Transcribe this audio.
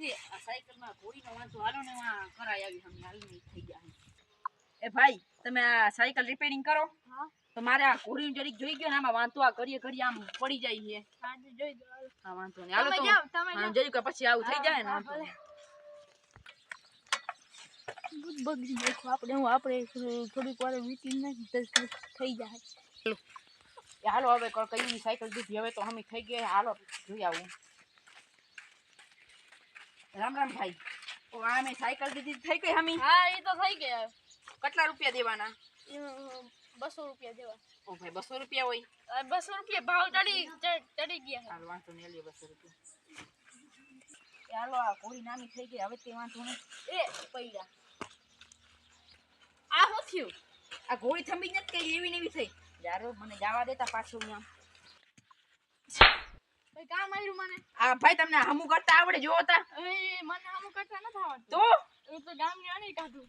નથી આ સાયકલમાં ઘોડીનો વાંધો હાલો ને આ કરાય આવી હમ હાલ નહીં થઈ જાય એ ભાઈ તમે આ સાયકલ રિપેરિંગ કરો હા તો મારે આ ઘોડીનું જરીક જોઈ ગયો ને આમાં વાંધો આ ઘડીએ આમ પડી જાય છે હા જોઈ દો હા વાંધો નહીં હાલો તમે તો જાઓ તમે હા જરીક પછી આવું થઈ જાય ને હા, વાંધો નહીં. બગડી દેખો આપણે થોડીક વાર વીટી નાખી થઈ જાય એ હાલો હવે કઈ સાયકલ દીધી હવે તો અમે થઈ ગયા હાલો જોઈ આવું રામ રામ ભાઈ ઓ આ મેં સાયકલ દીધી થઈ ગઈ હમી હા એ તો થઈ ગયા કેટલા રૂપિયા દેવાના 200 રૂપિયા દેવા ઓ ભાઈ 200 રૂપિયા હોય 200 રૂપિયા ભાવ ચડી ગયા હાલ વાંધો નહીં લે 200 રૂપિયા એ હાલો આ ઘોડી નાની થઈ ગઈ હવે તે વાંધો નહીં એ પૈડા આ શું થયું આ ઘોડી થંભી જ કઈ એવી ને એવી થઈ યારો મને જવા દેતા પાછું અહીંયા ભાઈ કામ આવ્યું મને આ ભાઈ તમને હમુ કરતા આવડે જો હતા મને આમ કરતા ન આવડતું તો એ તો ગામની અણી કાઢું